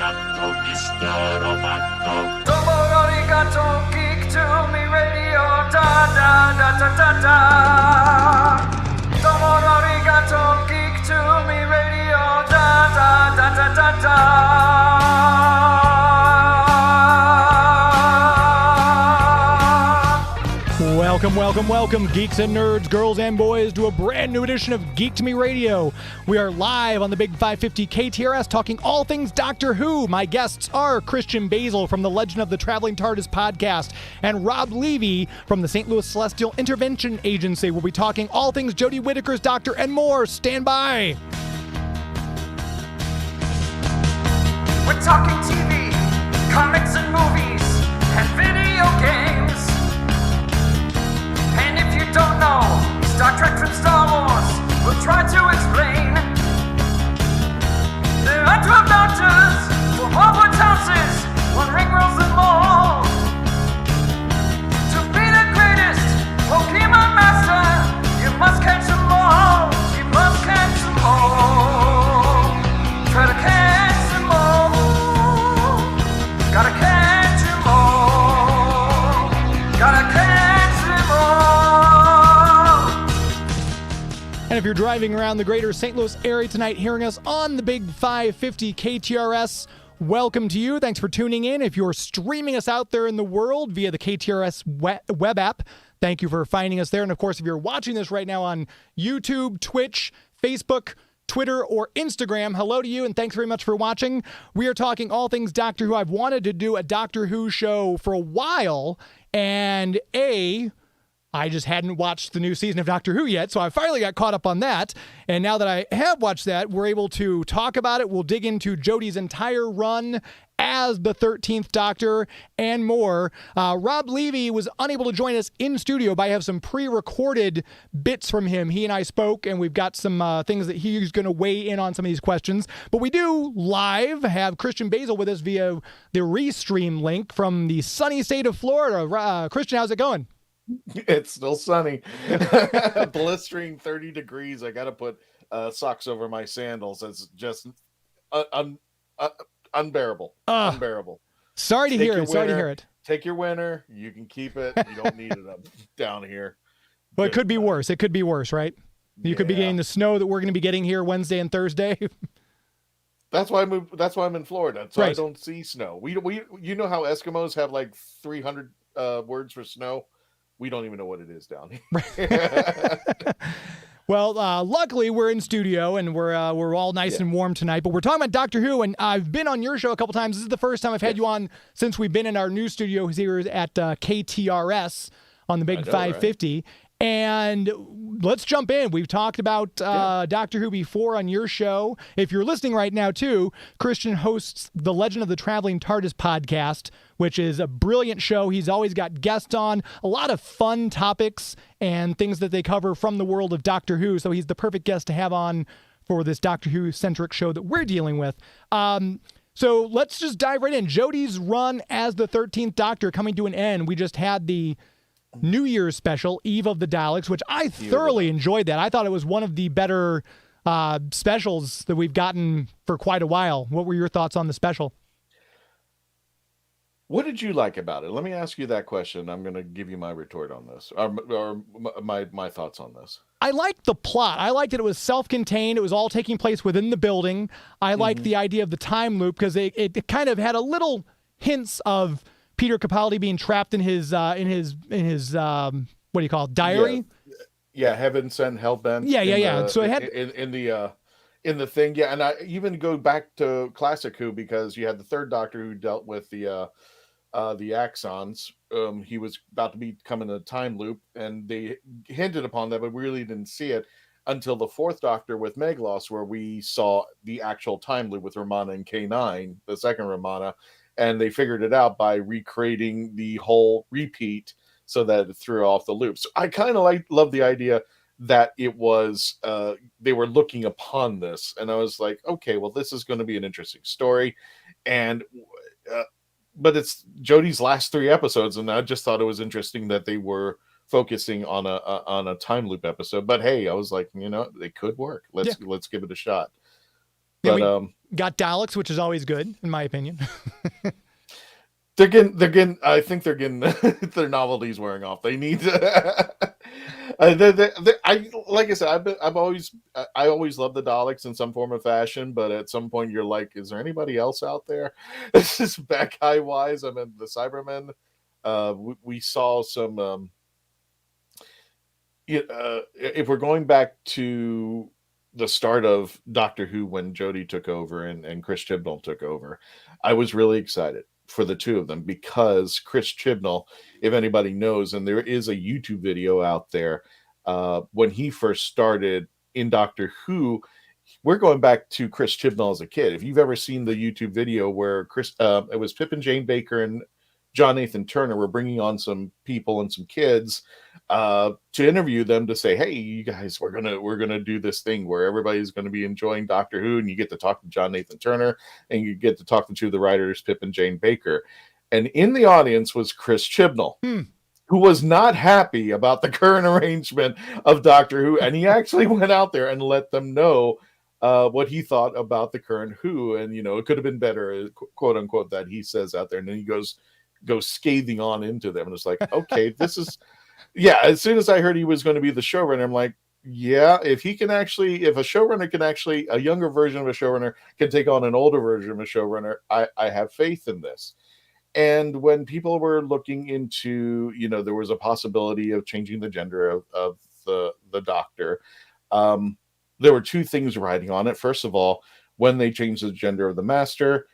arigato, Mr. Roboto. Domo arigato, geek to me radio, da da da da da da. Domo arigato, geek to me radio, da da da da da da. Welcome, geeks and nerds, girls and boys, to a brand new edition of Geek to Me Radio. We are live on the Big 550 KTRS talking all things Doctor Who. My guests are Christian Basel from the Legend of the Traveling Tardis podcast and Rob Levy from the St. Louis Celestial Intervention Agency. We'll be talking all things Jodie Whittaker's Doctor and more. Stand by. We're talking TV, comics and movies, and video games. And if you don't know Star Trek from Star Wars, we'll try to explain. There are 12 doctors for Hogwarts houses, one ring rules them all. To be the greatest Pokemon master, you must catch them all. You must catch them all. Try to catch them all. Gotta catch them all. Gotta catch them all. And if you're driving around the greater St. Louis area tonight, hearing us on the Big 550 KTRS, welcome to you. Thanks for tuning in. If you're streaming us out there in the world via the KTRS web app, thank you for finding us there. And of course, if you're watching this right now on YouTube, Twitch, Facebook, Twitter, or Instagram, hello to you, and thanks very much for watching. We are talking all things Doctor Who. I've wanted to do a Doctor Who show for a while, and I just hadn't watched the new season of Doctor Who yet, so I finally got caught up on that. And now that I have watched that, we're able to talk about it. We'll dig into Jodie's entire run as the 13th Doctor and more. Rob Levy was unable to join us in studio, but I have some pre-recorded bits from him. He and I spoke, and we've got some things that he's going to weigh in on some of these questions. But we do live have Christian Basel with us via the Restream link from the sunny state of Florida. Christian, how's it going? It's still sunny. Blistering 30 degrees. I got to put socks over my sandals. It's just unbearable. Unbearable. Sorry to hear it. Take your winter. You can keep it. You don't need it up down here. But it could be worse. It could be worse, right? You could be getting the snow that we're going to be getting here Wednesday and Thursday. That's why I moved. That's why I'm in Florida. So right. I don't see snow. We you know how Eskimos have like 300 words for snow? We don't even know what it is down here. Well, luckily we're in studio and we're all nice and warm tonight. But we're talking about Doctor Who, and I've been on your show a couple times. This is the first time I've had you on since we've been in our new studio here at KTRS on the Big 550. Right? And let's jump in. We've talked about Doctor Who before on your show. If you're listening right now, too, Christian hosts the Legend of the Traveling Tardis podcast, which is a brilliant show. He's always got guests on, a lot of fun topics and things that they cover from the world of Doctor Who. So he's the perfect guest to have on for this Doctor Who-centric show that we're dealing with. So let's just dive right in. Jodie's run as the 13th Doctor coming to an end. We just had the New Year's special, Eve of the Daleks, which I thoroughly enjoyed that. I thought it was one of the better specials that we've gotten for quite a while. What were your thoughts on the special? What did you like about it? Let me ask you that question. I'm going to give you my retort on this, or my thoughts on this. I liked the plot. I liked that it was self-contained. It was all taking place within the building. I liked the idea of the time loop because it kind of had a little hints of Peter Capaldi being trapped in his what do you call it, diary? Yeah, heaven sent, hell bent. Yeah. So it had in the thing, and I even go back to Classic Who because you had the third Doctor who dealt with the axons. He was about to become in a time loop, and they hinted upon that, but we really didn't see it until the fourth Doctor with Meglos, where we saw the actual time loop with Romana and K9, the second Romana. And they figured it out by recreating the whole repeat so that it threw off the loop. So I kind of love the idea that it was they were looking upon this, and I was like, okay, well, this is going to be an interesting story, and but it's Jodie's last 3 episodes, and I just thought it was interesting that they were focusing on a time loop episode. But hey, I was like, they could work. Let's give it a shot. But Got Daleks, which is always good, in my opinion. I think they're getting their novelty's wearing off. They need to. Like I said, I always love the Daleks in some form of fashion, but at some point you're like, is there anybody else out there? This is bad guy wise. I mean, the Cybermen. We saw some. If we're going back to the start of Doctor Who when Jodie took over and Chris Chibnall took over, I was really excited for the two of them because Chris Chibnall, if anybody knows, and there is a YouTube video out there, when he first started in Doctor Who, we're going back to Chris Chibnall as a kid. If you've ever seen the YouTube video where it was Pip and Jane Baker and John Nathan Turner were bringing on some people and some kids to interview them to say, hey, you guys, we're gonna do this thing where everybody's going to be enjoying Doctor Who, and you get to talk to John Nathan Turner, and you get to talk to two of the writers, Pip and Jane Baker. And in the audience was Chris Chibnall, who was not happy about the current arrangement of Doctor Who, and he actually went out there and let them know what he thought about the current Who, and it could have been better, quote unquote, that he says out there, and then he goes scathing on into them, and it's like, okay, this is. Yeah, as soon as I heard he was going to be the showrunner, I'm like, yeah, if a showrunner can actually, a younger version of a showrunner can take on an older version of a showrunner, I have faith in this. And when people were looking into, there was a possibility of changing the gender of the Doctor, there were two things riding on it. First of all, when they changed the gender of the Master,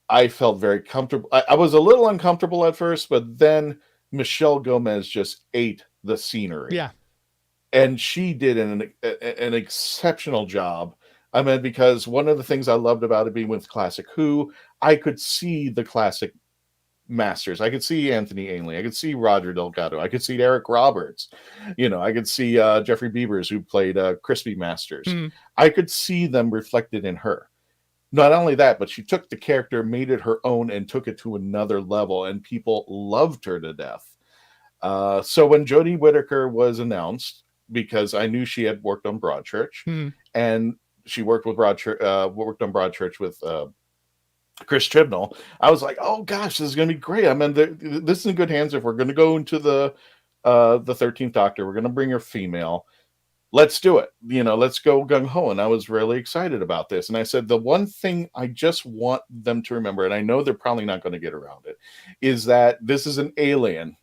I felt very comfortable. I was a little uncomfortable at first, but then Michelle Gomez just ate the scenery. Yeah. And she did an exceptional job. I mean, because one of the things I loved about it being with Classic Who, I could see the classic masters. I could see Anthony Ainley. I could see Roger Delgado. I could see Eric Roberts. I could see Jeffrey Beavers, who played Crispy Masters. I could see them reflected in her. Not only that, but she took the character, made it her own, and took it to another level, and people loved her to death. So when Jodie Whittaker was announced, because I knew she had worked on Broadchurch, and she worked with worked on Broadchurch with Chris Chibnall, I was like, oh gosh, this is going to be great. I mean, this is in good hands. If we're going to go into the 13th Doctor, we're going to bring her female. Let's do it. Let's go gung-ho. And I was really excited about this. And I said, the one thing I just want them to remember, and I know they're probably not going to get around it, is that this is an alien.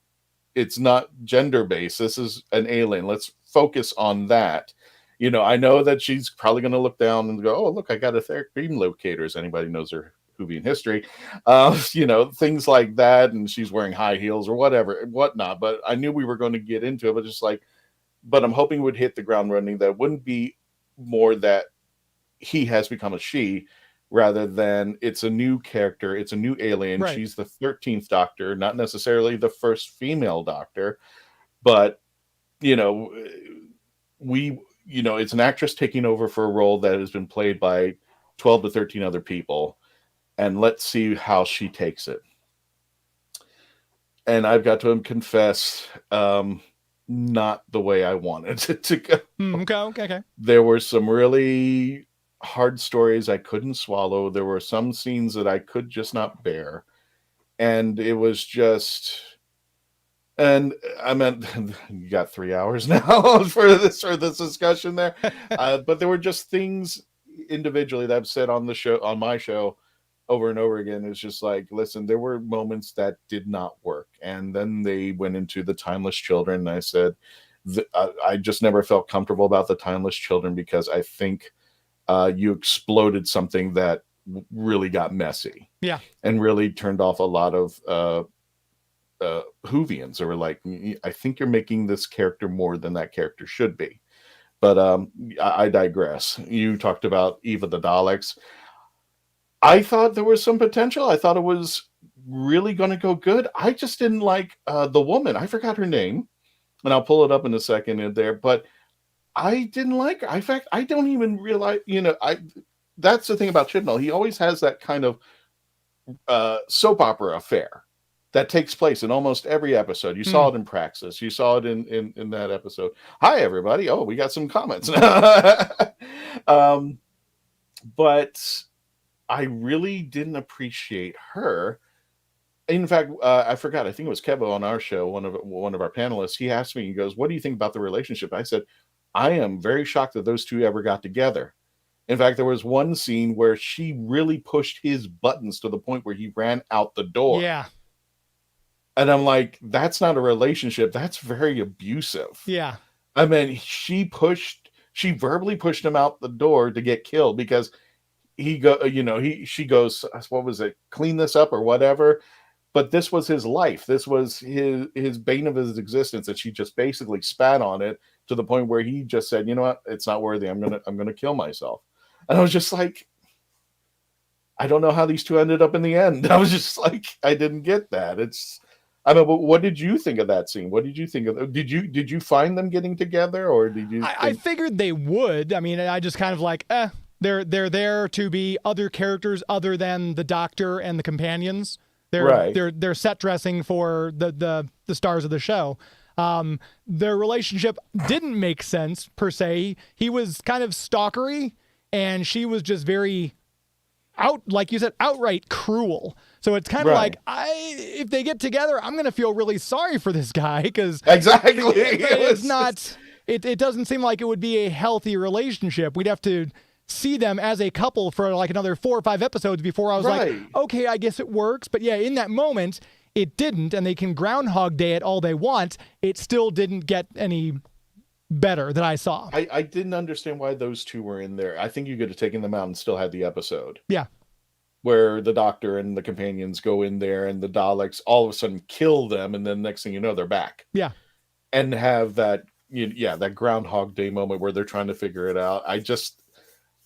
It's not gender-based. This is an alien. Let's focus on that. I know that she's probably going to look down and go, oh, look, I got etheric beam locators. Anybody knows her Whovian history, things like that. And she's wearing high heels or whatnot. But I knew we were going to get into it, but just like, but I'm hoping would hit the ground running. That wouldn't be more that he has become a she, rather than it's a new character, it's a new alien. Right. She's the 13th Doctor, not necessarily the first female Doctor, but it's an actress taking over for a role that has been played by 12 to 13 other people, and let's see how she takes it. And I've got to confess, not the way I wanted it to go. Okay. There were some really hard stories I couldn't swallow. There were some scenes that I could just not bear. And it was just... And I meant, you got 3 hours now for this discussion there. But there were just things individually that I've said on my show over and over again. It's just like, listen, there were moments that did not work. And then they went into the Timeless Children. And I said, I just never felt comfortable about the Timeless Children, because I think you exploded something that really got messy. Yeah. And really turned off a lot of Whovians. They were like, I think you're making this character more than that character should be. But I digress. You talked about Eva the Daleks. I thought there was some potential. I thought it was really going to go good. I just didn't like the woman. I forgot her name, and I'll pull it up in a second in there. But I didn't like her. In fact, I don't even realize, that's the thing about Chibnall. He always has that kind of soap opera affair that takes place in almost every episode. You saw it in Praxis. You saw it in that episode. Hi, everybody. Oh, we got some comments. But I really didn't appreciate her. In fact, I forgot. I think it was Kevo on our show, one of our panelists. He asked me, he goes, "What do you think about the relationship?" I said, "I am very shocked that those two ever got together." In fact, there was one scene where she really pushed his buttons to the point where he ran out the door. Yeah. And I'm like, that's not a relationship. That's very abusive. Yeah. I mean, she verbally pushed him out the door to get killed because she goes, what was it? Clean this up or whatever. But this was his life. This was his bane of his existence. And she just basically spat on it to the point where he just said, "You know what? It's not worthy. I'm going to kill myself." And I was just like, I don't know how these two ended up in the end. I was just like, I didn't get that. I don't know, but what did you think of that scene? What did you think of? Did you find them getting together, or did you? I figured they would. I mean, I just kind of like, they're there to be other characters other than the Doctor and the companions. They're set dressing for the stars of the show. Their relationship didn't make sense per se. He was kind of stalkery, and she was just very like you said, outright cruel. So it's kind of like, if they get together, I'm going to feel really sorry for this guy because exactly it's not. It doesn't seem like it would be a healthy relationship. We'd have to see them as a couple for like another 4 or 5 episodes before I was like, okay, I guess it works. But yeah, in that moment, it didn't, and they can Groundhog Day it all they want. It still didn't get any better that I saw. I didn't understand why those two were in there. I think you could have taken them out and still had the episode. Yeah. Where the Doctor and the companions go in there and the Daleks all of a sudden kill them, and then next thing you know, they're back. Yeah. And have that, that Groundhog Day moment where they're trying to figure it out.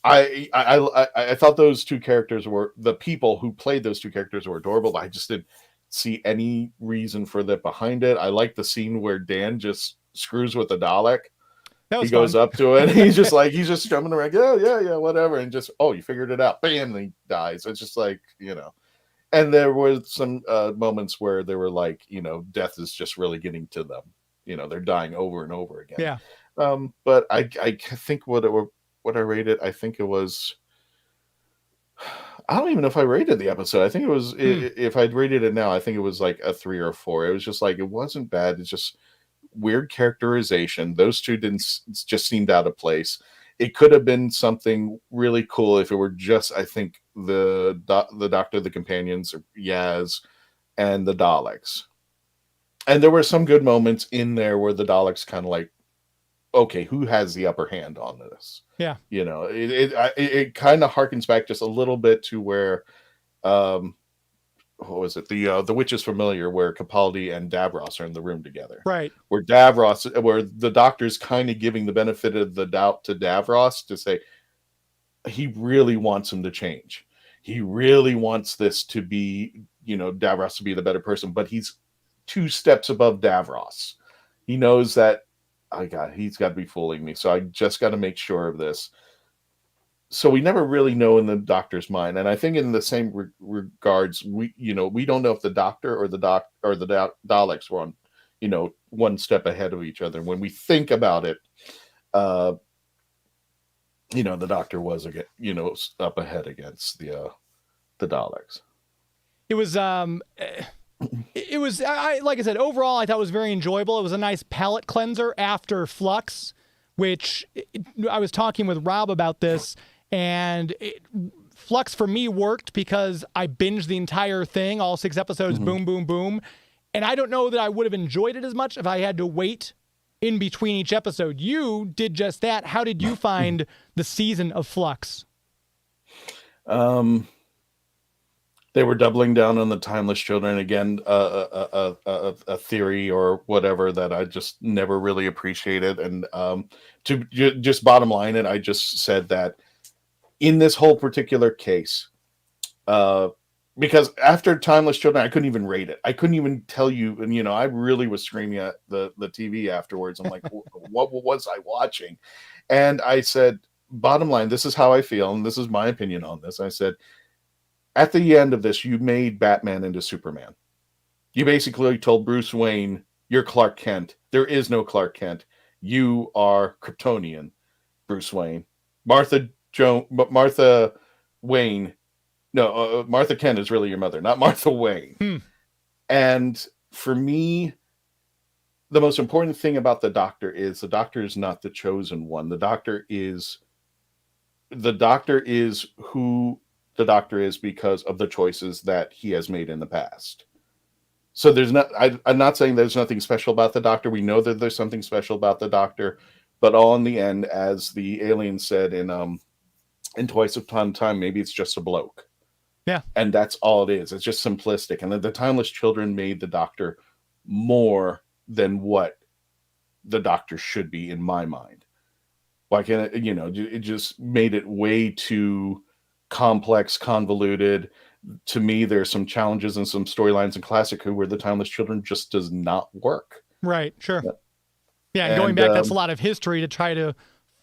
I thought those two characters were, the people who played those two characters were adorable. I just didn't see any reason for that behind it. I like the scene where Dan just screws with the Dalek. He goes up to it. He's just jumping around. Yeah, whatever. And just, you figured it out. Bam, and he dies. It's just like, And there was some moments where they were like, death is just really getting to them. They're dying over and over again. Yeah. But I think what I rated, I think it was, I don't even know if I rated the episode. I think it was, if I'd rated it now, I think it was like a 3 or 4. It was just like, it wasn't bad. It's just weird characterization. Those two just seemed out of place. It could have been something really cool if it were just, I think, the Doctor, the companions, Yaz, and the Daleks. And there were some good moments in there where the Daleks kind of like, okay, who has the upper hand on this? Yeah. It kind of harkens back just a little bit to where, what was it? The Witch is Familiar, where Capaldi and Davros are in the room together. Right. Where the Doctor's kind of giving the benefit of the doubt to Davros to say he really wants him to change. He really wants this to be, Davros to be the better person, but he's 2 steps above Davros. He knows that, he's got to be fooling me. So I just got to make sure of this. So we never really know in the Doctor's mind, and I think in the same regards, we don't know if the Doctor or the Daleks were on, one step ahead of each other. When we think about it, the Doctor was up ahead against the Daleks. It was like I said, overall I thought it was very enjoyable. It was a nice palate cleanser after Flux, which I was talking with Rob about this. And Flux for me worked because I binged the entire thing, all 6 episodes, boom, boom, boom. And I don't know that I would have enjoyed it as much if I had to wait in between each episode. You did just that. How did you find the season of Flux? They were doubling down on the Timeless Children again, a theory or whatever that I just never really appreciated. And to just bottom line it, I just said that in this whole particular case, because after Timeless Children, I couldn't even rate it. I couldn't even tell you, and I really was screaming at the TV afterwards. I'm like, what was I watching? And I said, bottom line, this is how I feel, and this is my opinion on this. I said, at the end of this, you made Batman into Superman. You basically told Bruce Wayne, you're Clark Kent. There is no Clark Kent. You are Kryptonian, Bruce Wayne. Martha Martha Wayne. No, Martha Kent is really your mother, not Martha Wayne. And for me, the most important thing about the Doctor is not the chosen one. The Doctor is who the Doctor is because of the choices that he has made in the past. So I'm not saying there's nothing special about the Doctor. We know that there's something special about the Doctor, but all in the end, as the alien said in Twice Upon Time, maybe it's just a bloke. Yeah. And that's all it is. It's just simplistic. And the Timeless Children made the Doctor more than what the Doctor should be in my mind. Like, it just made it way too complex, convoluted. To me, there's some challenges and some storylines in Classic Who where the Timeless Children just does not work. Right, sure. Yeah, and going back, that's a lot of history to try to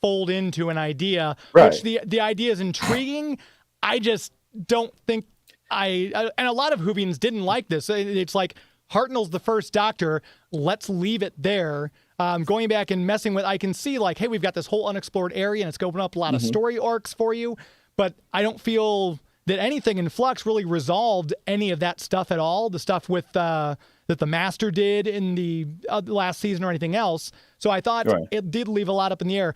fold into an idea, right. Which the idea is intriguing. I just don't think and a lot of Whovians didn't like this. It's like, Hartnell's the first Doctor. Let's leave it there. Going back and messing with, I can see like, hey, we've got this whole unexplored area and it's opening up a lot of story arcs for you. But I don't feel that anything in Flux really resolved any of that stuff at all. The stuff with that the Master did in the last season or anything else. So I thought it did leave a lot up in the air.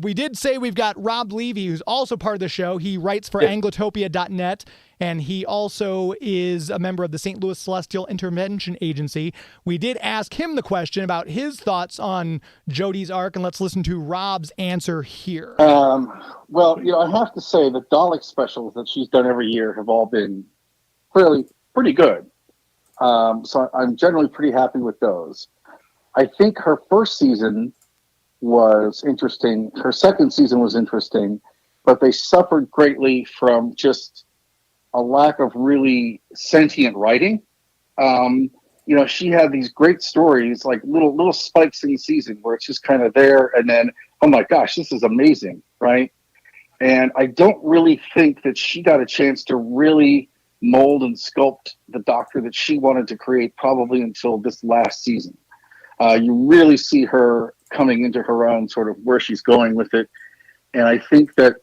We did say we've got Rob Levy, who's also part of the show. He writes for Anglotopia.net, and he also is a member of the St. Louis Celestial Intervention Agency. We did ask him the question about his thoughts on Jodie's arc, and let's listen to Rob's answer here. Well, I have to say the Dalek specials that she's done every year have all been pretty good. So I'm generally pretty happy with those. I think her first season was interesting. Her second season was interesting, but they suffered greatly from just a lack of really sentient writing. She had these great stories, like little spikes in the season where it's just kind of there, and then, oh my gosh, this is amazing, right? And I don't really think that she got a chance to really mold and sculpt the Doctor that she wanted to create probably until this last season. You really see her coming into her own, sort of where she's going with it. And I think that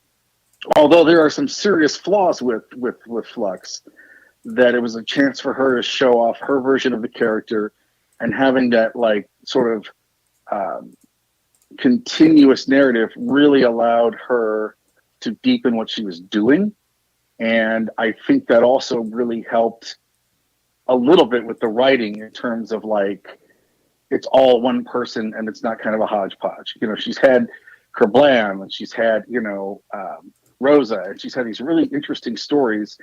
although there are some serious flaws with Flux, that it was a chance for her to show off her version of the character, and having that like sort of continuous narrative really allowed her to deepen what she was doing. And I think that also really helped a little bit with the writing in terms of like, it's all one person and it's not kind of a hodgepodge. She's had Kerblam and she's had, Rosa, and she's had these really interesting stories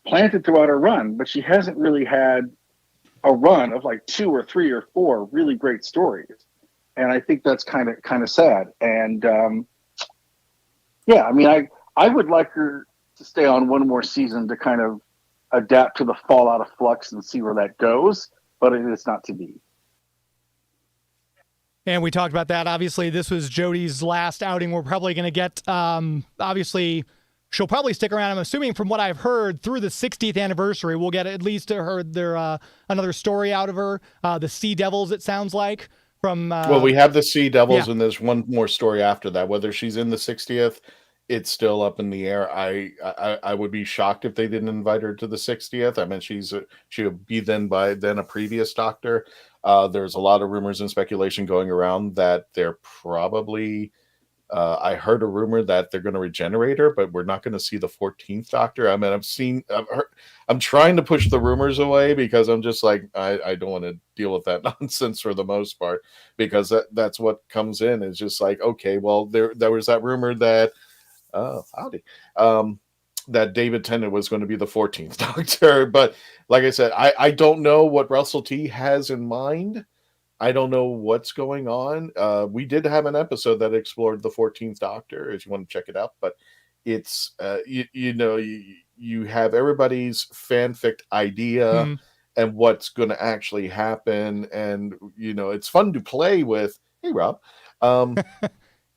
planted throughout her run, but she hasn't really had a run of like 2 or 3 or 4 really great stories. And I think that's kind of sad. And I would like her to stay on one more season to kind of adapt to the fallout of Flux and see where that goes, but it is not to be. And we talked about that. Obviously, this was Jodie's last outing. We're probably going to get, obviously, she'll probably stick around. I'm assuming from what I've heard through the 60th anniversary, we'll get at least another story out of her. The Sea Devils, it sounds like. Well, we have the Sea Devils, and there's one more story after that. Whether she's in the 60th, it's still up in the air. I would be shocked if they didn't invite her to the 60th. I mean, she would be by then a previous Doctor. There's a lot of rumors and speculation going around that they're probably. I heard a rumor that they're going to regenerate her, but we're not going to see the 14th Doctor. I mean, I'm trying to push the rumors away because I'm just like, I don't want to deal with that nonsense for the most part, because that's what comes in. It's just like, okay, well, there was that rumor that, that David Tennant was going to be the 14th Doctor. But like I said, I don't know what Russell T has in mind. I don't know what's going on. We did have an episode that explored the 14th Doctor, if you want to check it out. But it's, you have everybody's fanfic idea and what's going to actually happen. And, it's fun to play with. Hey, Rob.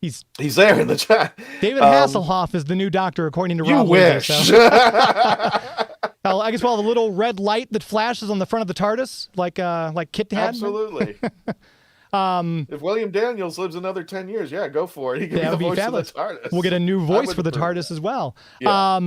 He's there in the chat. David Hasselhoff is the new Doctor, according to Rob. You wish. I guess the little red light that flashes on the front of the TARDIS, like Kit had. Absolutely. If William Daniels lives another 10 years, yeah, go for it. He can That would be be the voice fabulous. of the TARDIS. We'll get a new voice for the TARDIS as well. Yeah.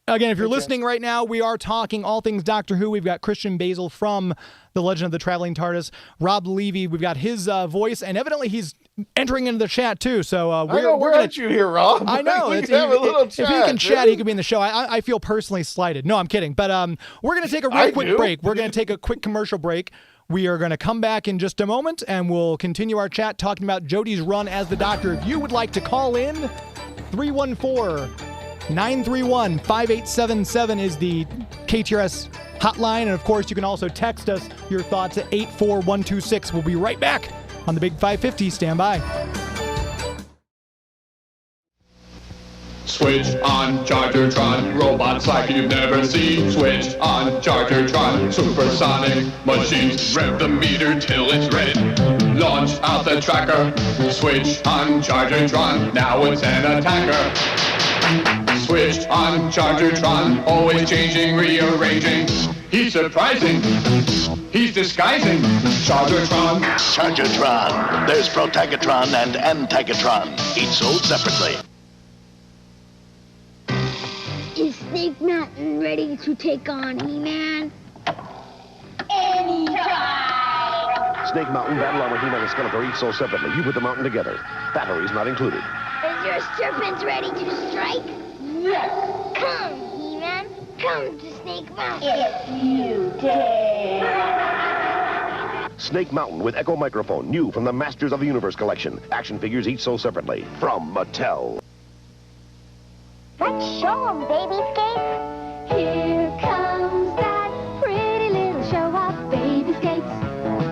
Again, if you're listening right now, we are talking all things Doctor Who. We've got Christian Basel from The Legend of the Traveling TARDIS. Rob Levy, we've got his voice, and evidently he's entering into the chat too. So we're going to you here, Rob. I know. We can have a little chat. If he can chat, dude. he could be in the show. I feel personally slighted. No, I'm kidding. But we're going to take a real quick break. We're going to take a quick commercial break. We are going to come back in just a moment, and we'll continue our chat talking about Jodie's run as the Doctor. If you would like to call in, 314-931-5877 is the KTRS hotline. And, of course, you can also text us your thoughts at 84126. We'll be right back on the Big 550. Stand by. Switch on Chargertron, robots like you've never seen. Switch on Chargertron, supersonic machines. Rev the meter till it's red. Launch out the tracker. Switch on Chargertron, now it's an attacker. Switch on Chargertron, always changing, rearranging. He's surprising. He's disguising. Chargertron. Chargertron. There's Protagatron and Antagatron, each sold separately. Is Snake Mountain ready to take on He-Man? Anytime! Snake Mountain, Battle Armor, He-Man, and Skeletor each sold separately. You put the mountain together. Batteries not included. Is your serpent ready to strike? Yes! Come, He-Man. Come to Snake Mountain. If you dare! Snake Mountain with Echo Microphone, new from the Masters of the Universe collection. Action figures each sold separately. From Mattel. Let's show 'em, baby skates. Here comes that pretty little show of baby skates.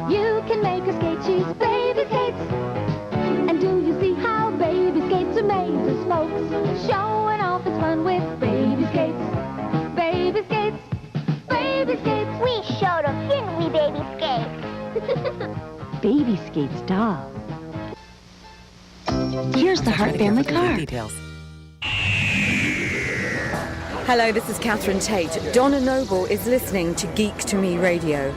You can make her skate, she's baby skates. And do you see how baby skates are made of smokes? Showing off his fun with baby skates. Baby skates, baby skates. We showed 'em, didn't we, baby skates? Baby Skates doll. Here's the Hart family car. Details. Hello, this is Catherine Tate. Donna Noble is listening to Geek to Me Radio.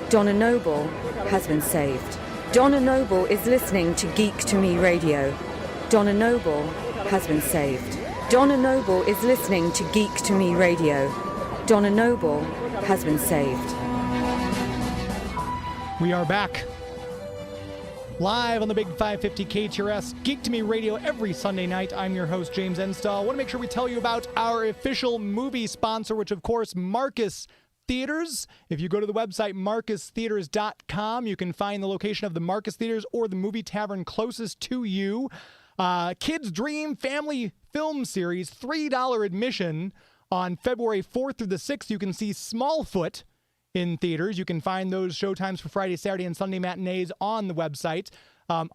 Donna Noble has been saved. Donna Noble is listening to Geek to Me Radio. Donna Noble has been saved. Donna Noble is listening to Geek to Me Radio. Donna Noble has been saved. We are back. Live on the Big 550 KTRS Geek to Me Radio every Sunday night. I'm your host, James Enstall. I want to make sure we tell you about our official movie sponsor, which, of course, Marcus Theaters. If you go to the website marcustheaters.com, you can find the location of the Marcus Theaters or the movie tavern closest to you. Kids Dream Family Film Series, $3 admission on February 4th through the 6th. You can see Smallfoot in theaters. You can find those showtimes for Friday, Saturday, and Sunday matinees on the website.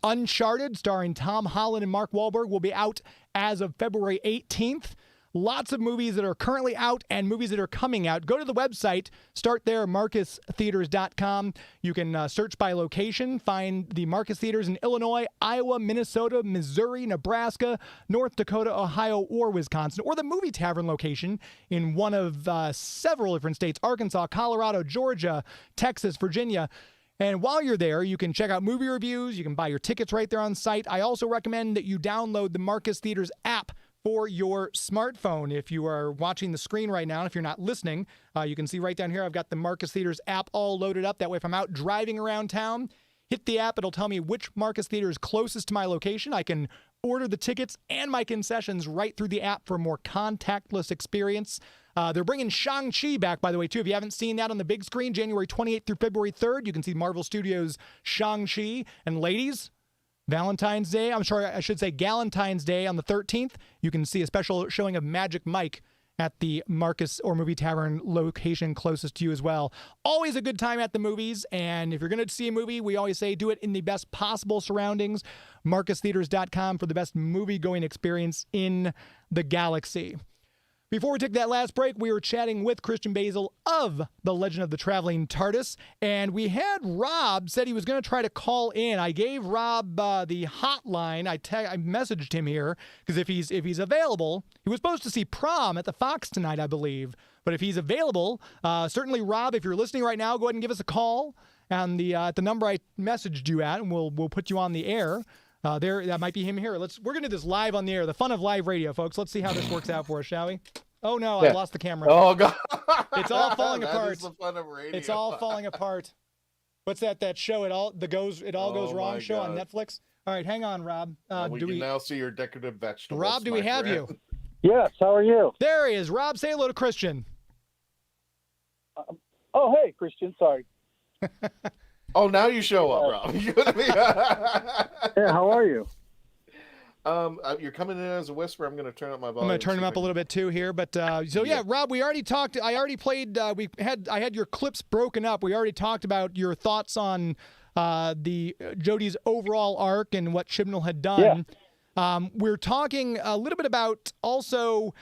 Uncharted, starring Tom Holland and Mark Wahlberg, will be out as of February 18th. Lots of movies that are currently out and movies that are coming out. Go to the website. Start there, marcustheaters.com. You can search by location. Find the Marcus Theaters in Illinois, Iowa, Minnesota, Missouri, Nebraska, North Dakota, Ohio, or Wisconsin, or the movie tavern location in one of several different states: Arkansas, Colorado, Georgia, Texas, Virginia. And while you're there, you can check out movie reviews. You can buy your tickets right there on site. I also recommend that you download the Marcus Theaters app for your smartphone. If you are watching the screen right now, and if you're not listening, you can see right down here, I've got the Marcus Theaters app all loaded up. That way, if I'm out driving around town, hit the app, it'll tell me which Marcus Theater is closest to my location. I can order the tickets and my concessions right through the app for a more contactless experience. They're bringing Shang-Chi back, by the way, too. If you haven't seen that on the big screen, January 28th through February 3rd, you can see Marvel Studios' Shang-Chi. And ladies, Valentine's Day, I'm sorry, I should say Galentine's Day on the 13th, you can see a special showing of Magic Mike at the Marcus or Movie Tavern location closest to you as well. Always a good time at the movies, and if you're going to see a movie, we always say do it in the best possible surroundings. MarcusTheaters.com for the best movie-going experience in the galaxy. Before we took that last break, we were chatting with Christian Basel of The Legend of the Traveling TARDIS, and we had Rob said he was going to try to call in. I gave Rob the hotline. I messaged him here because if he's available, he was supposed to see Prom at the Fox tonight, I believe. But if he's available, certainly, Rob, if you're listening right now, go ahead and give us a call. and the number I messaged you at, and we'll put you on the air. That might be him here. We're gonna do this live on the air. The fun of live radio, folks. Let's see how this works out for us, shall we? Oh no, I lost the camera. Oh god, it's all falling apart. That is the fun of radio. It's all falling apart. What's that show? It all goes wrong show on Netflix. All right, hang on, Rob. We can now see your decorative vegetables. Rob, do we have you? Yes. How are you? There he is. Rob, say hello to Christian. Oh, hey, Christian. Sorry. Oh, now you show up, Rob. Yeah, how are you? You're coming in as a whisper. I'm going to turn up my volume. I'm going to turn him up a little bit too here, but Rob, we already talked. I already played. I had your clips broken up. We already talked about your thoughts on the Jodie's overall arc and what Chibnall had done. Yeah. We're talking a little bit about also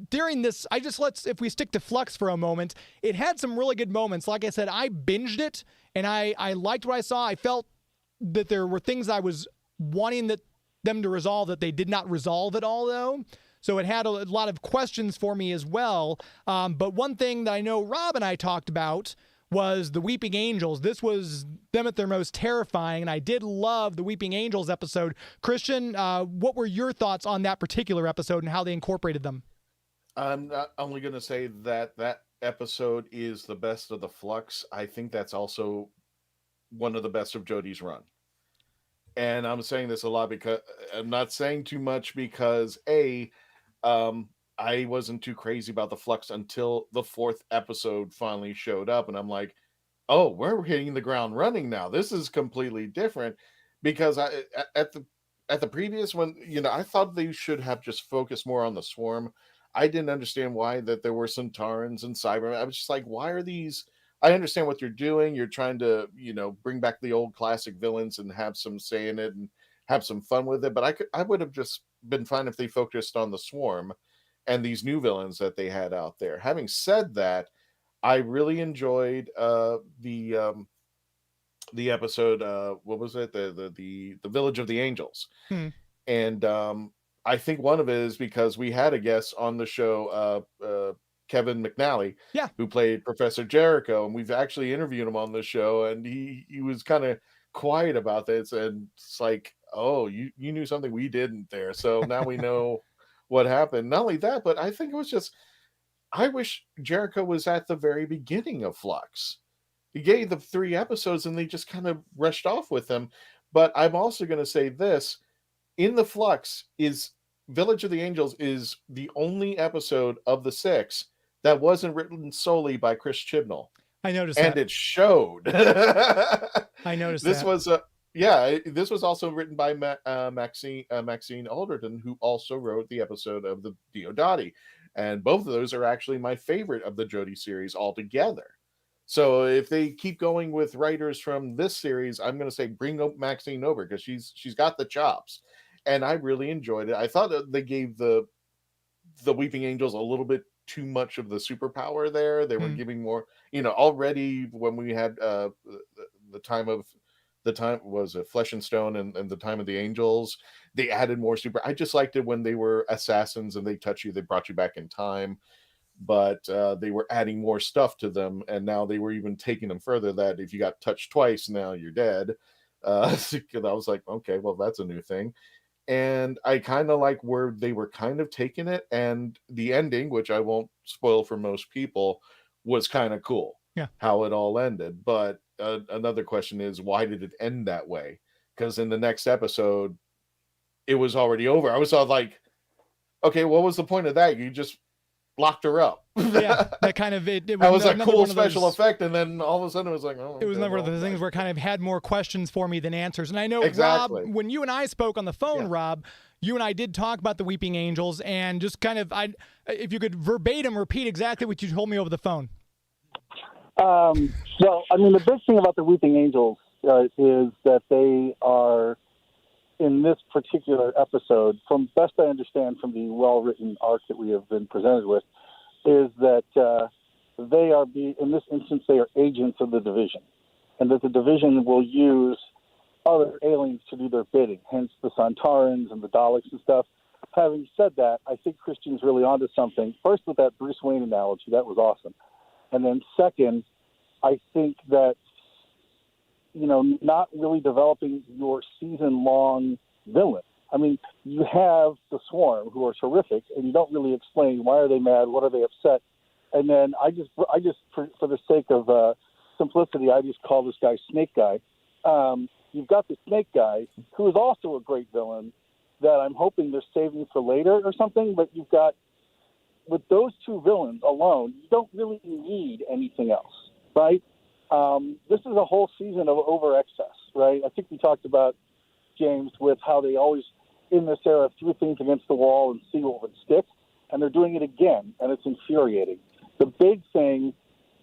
during this. If we stick to Flux for a moment, it had some really good moments. Like I said, I binged it and I liked what I saw. I felt that there were things I was wanting them to resolve that they did not resolve at all, though. So it had a lot of questions for me as well. But one thing that I know Rob and I talked about was the Weeping Angels. This was them at their most terrifying, and I did love the Weeping Angels episode. Christian, what were your thoughts on that particular episode and how they incorporated them? I'm not only going to say that episode is the best of the Flux. I think that's also one of the best of Jodie's run. And I'm saying this a lot because I'm not saying too much because I wasn't too crazy about the Flux until the 4th episode finally showed up. And I'm like, oh, we're hitting the ground running now. This is completely different because at the previous one, I thought they should have just focused more on the Swarm. I didn't understand why that there were Centaurans and Cybermen. I was just like, why are these? I understand what you're doing. You're trying to, bring back the old classic villains and have some say in it and have some fun with it. But I would have just been fine if they focused on the Swarm and these new villains that they had out there. Having said that, I really enjoyed the episode. What was it? The Village of the Angels. And I think one of it is because we had a guest on the show, Kevin McNally, who played Professor Jericho, and we've actually interviewed him on the show, and he was kind of quiet about this, and it's like, oh, you knew something we didn't there, so now we know what happened. Not only that, but I think it was just, I wish Jericho was at the very beginning of Flux. He gave the 3 episodes, and they just kind of rushed off with them. But I'm also going to say this, in the Flux is Village of the Angels is the only episode of the 6 that wasn't written solely by Chris Chibnall. I noticed and that. It showed. I noticed this that. This was also written by Maxine Alderton, who also wrote the episode of the Diodati. And both of those are actually my favorite of the Jodie series altogether. So if they keep going with writers from this series, I'm going to say bring up Maxine over because she's got the chops. And I really enjoyed it. I thought that they gave the Weeping Angels a little bit too much of the superpower there. They were giving more, already when we had the time was it Flesh and Stone and the Time of the Angels, they added more super. I just liked it when they were assassins and they touch you, they brought you back in time. But they were adding more stuff to them, and now they were even taking them further, that if you got touched twice, now you're dead. I was like, okay, well, that's a new thing. And I kind of like where they were kind of taking it, and the ending, which I won't spoil for most people, was kind of cool. Yeah, how it all ended. But another question is, why did it end that way? Because in the next episode, it was already over. I was all like, okay, what was the point of that? You just locked her up. Yeah, that kind of it that was a cool special effect, and then all of a sudden it was like, oh, it was never one of the things where it kind of had more questions for me than answers. And I know, exactly. Rob, when you and I spoke on the phone, Rob, you and I did talk about the Weeping Angels, and just kind of, if you could verbatim repeat exactly what you told me over the phone. Well, I mean, the big thing about the Weeping Angels is that they are, in this particular episode, from best I understand from the well-written arc that we have been presented with, is that they are, in this instance, they are agents of the Division, and that the Division will use other aliens to do their bidding, hence the Centaurans and the Daleks and stuff. Having said that, I think Christian's really onto something. First, with that Bruce Wayne analogy, that was awesome. And then second, I think that, not really developing your season-long villain. I mean, you have the Swarm, who are terrific, and you don't really explain why are they mad, what are they upset, and then I just for the sake of simplicity, I just call this guy Snake Guy. You've got the Snake Guy, who is also a great villain that I'm hoping they're saving for later or something. But you've got, with those two villains alone, you don't really need anything else, right? This is a whole season of over excess, right? I think we talked about, James, with how they always, in this era, threw things against the wall and see what would stick, and they're doing it again, and it's infuriating. The big thing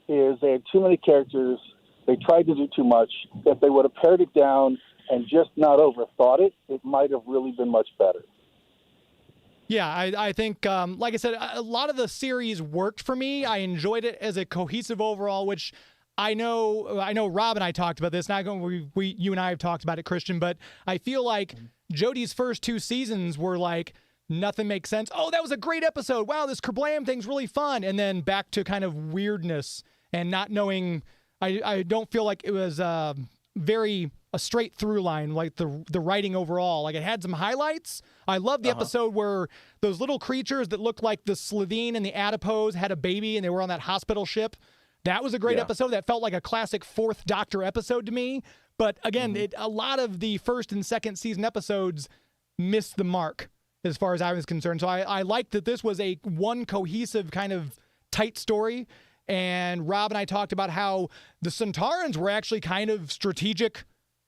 is they had too many characters. They tried to do too much. If they would have pared it down and just not overthought it, it might have really been much better. Yeah, I think, like I said, a lot of the series worked for me. I enjoyed it as a cohesive overall, which I know Rob and I talked about this. Not going, you and I have talked about it, Christian, but I feel like Jodie's first two seasons were like, nothing makes sense. Oh, that was a great episode. Wow, this Kerblam thing's really fun. And then back to kind of weirdness and not knowing. I don't feel like it was a straight through line, like the writing overall. Like, it had some highlights. I love the episode where those little creatures that looked like the Slitheen and the Adipose had a baby and they were on that hospital ship. That was a great episode. That felt like a classic Fourth Doctor episode to me. But again, a lot of the first and second season episodes missed the mark as far as I was concerned. So I liked that this was a one cohesive kind of tight story. And Rob and I talked about how the Centaurans were actually kind of strategic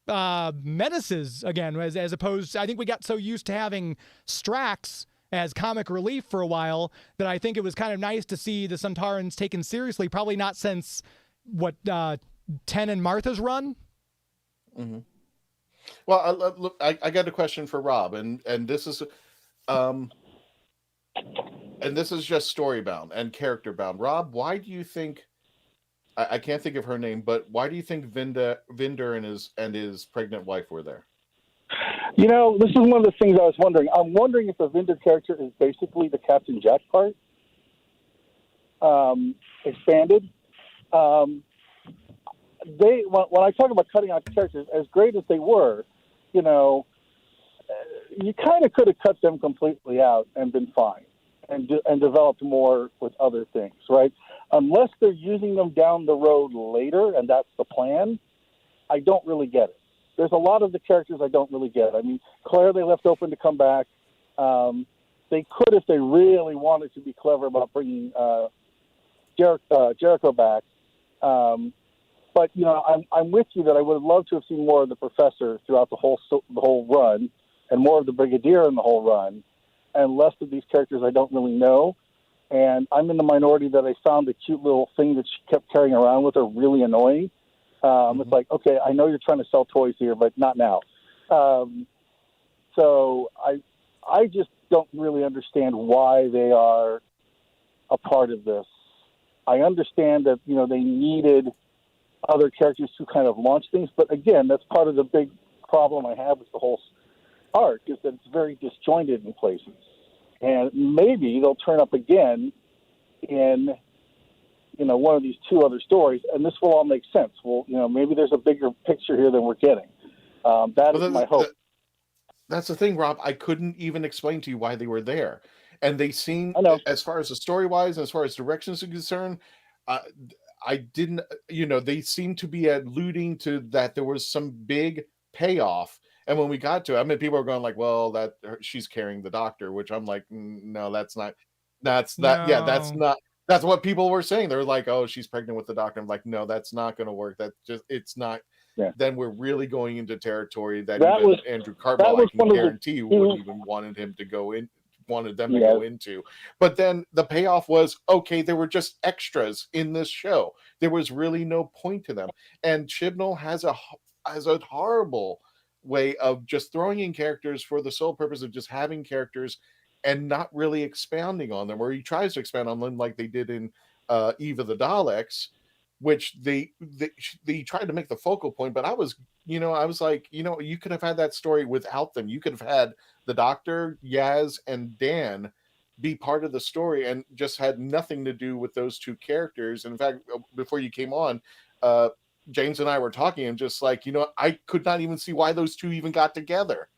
menaces again, as opposed, I think we got so used to having Strax as comic relief for a while that I think it was kind of nice to see the Centaurans taken seriously, probably not since, 10 and Martha's run? Mm-hmm. Well, look, I got a question for Rob, and this is just story bound and character bound. Rob, why do you think, I can't think of her name, but why do you think Vinder and his pregnant wife were there? This is one of the things I was wondering. I'm wondering if the Vinder character is basically the Captain Jack part, expanded. When I talk about cutting out characters, as great as they were, you kind of could have cut them completely out and been fine, and developed more with other things, right? Unless they're using them down the road later, and that's the plan, I don't really get it. There's a lot of the characters I don't really get. I mean, Claire, they left open to come back. They could, if they really wanted to be clever about bringing Jericho back. But I'm with you that I would have loved to have seen more of the Professor throughout the whole run, and more of the Brigadier in the whole run, and less of these characters I don't really know. And I'm in the minority that I found the cute little thing that she kept carrying around with her really annoying. It's like, okay, I know you're trying to sell toys here, but not now. So I just don't really understand why they are a part of this. I understand that, they needed other characters to kind of launch things, but again, that's part of the big problem I have with the whole arc, is that it's very disjointed in places. And maybe they'll turn up again in one of these two other stories, and this will all make sense. Well, maybe there's a bigger picture here than we're getting. That is my hope. That's the thing, Rob. I couldn't even explain to you why they were there. And they seem, as far as the story-wise, as far as directions are concerned, I didn't, they seem to be alluding to that there was some big payoff. And when we got to it, people are going like, well, she's carrying the Doctor, which I'm like, no, that's not. Yeah, that's not. That's what people were saying. They're like, oh, she's pregnant with the Doctor. I'm like, no, that's not going to work. It's not. Yeah. Then we're really going into territory that even Andrew Cartmel, I can guarantee you, wouldn't even wanted them to go into. But then the payoff was, okay, they were just extras in this show. There was really no point to them. And Chibnall has a horrible way of just throwing in characters for the sole purpose of just having characters and not really expounding on them, or he tries to expand on them like they did in Eve of the Daleks, which they tried to make the focal point. But I was like, you could have had that story without them. You could have had the Doctor, Yaz, and Dan be part of the story and just had nothing to do with those two characters. And in fact, before you came on, James and I were talking, and just like, I could not even see why those two even got together.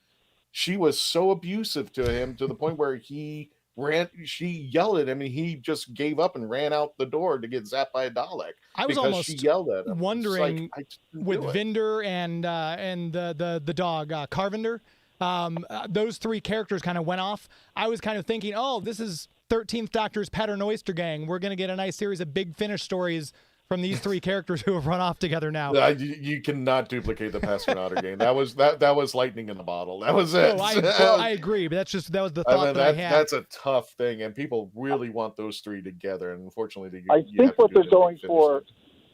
She was so abusive to him to the point where she yelled at him, and he just gave up and ran out the door to get zapped by a Dalek. I was because almost she yelled at him. wondering with Vinder Vinder and the dog Carvinder, those three characters kind of went off. I was kind of thinking, oh, this is 13th Doctor's Paternoster Gang. We're going to get a nice series of Big Finish stories from these three characters who have run off together now. You cannot duplicate the Paternoster Gang. That was lightning in the bottle. That was it. No, I agree, but that was the thought that I had. That's a tough thing, and people really want those three together, and unfortunately, I think what they're going for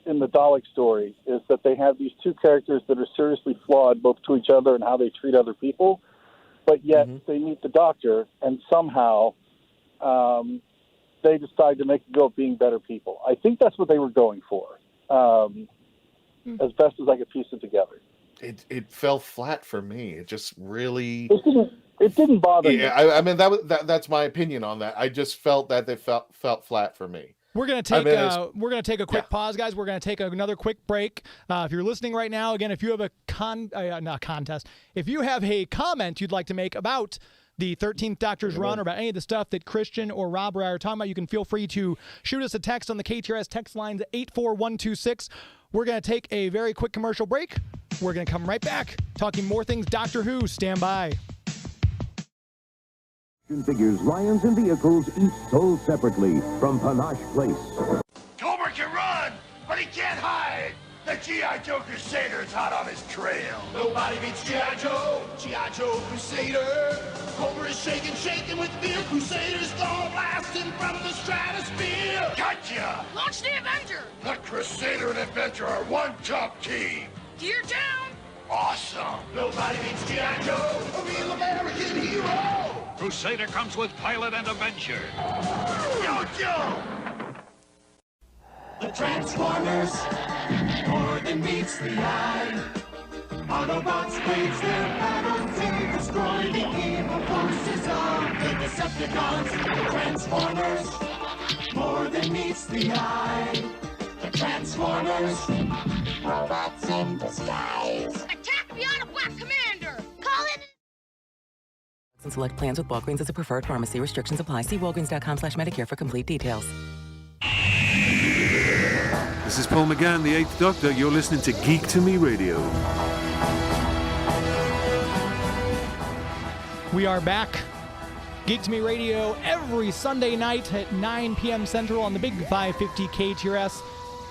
in the Dalek story is that they have these two characters that are seriously flawed both to each other and how they treat other people, but yet they meet the Doctor, and somehow they decide to make a go at being better people. I think that's what they were going for, as best as I could piece it together. It fell flat for me. It just really... It didn't bother me. I mean, that's my opinion on that. I just felt that they felt flat for me. We're gonna take a quick pause, guys. We're gonna take another quick break. If you're listening right now, again, if you have if you have a comment you'd like to make about the 13th Doctor's run or about any of the stuff that Christian or Rob or I are talking about, you can feel free to shoot us a text on the KTRS text lines at 84126. We're gonna take a very quick commercial break. We're gonna come right back talking more things Doctor Who. Stand by. Figures, lions, and vehicles each sold separately from Panache Place. Cobra can run, but he can't hide. The G.I. Joe Crusader's hot on his trail. Nobody beats G.I. Joe, G.I. Joe Crusader. Cobra is shaking with fear. Crusader's gonna blast him from the stratosphere. Gotcha! Launch the Avenger! The Crusader and Adventure are one top team. Gear down! Awesome! Nobody beats G.I. Joe, a real American hero. Crusader comes with pilot and Avenger. Yo! The Transformers, more than meets the eye. Autobots wage their battle to destroy the evil forces of the Decepticons. The Transformers, more than meets the eye. The Transformers, robots in disguise. Attack the Autobot Commander! Call it... And select plans with Walgreens as a preferred pharmacy. Restrictions apply. See walgreens.com/Medicare for complete details. This is Paul McGann, the 8th Doctor. You're listening to Geek to Me Radio. We are back. Geek to Me Radio every Sunday night at 9 p.m. Central on the Big 550 KTRS.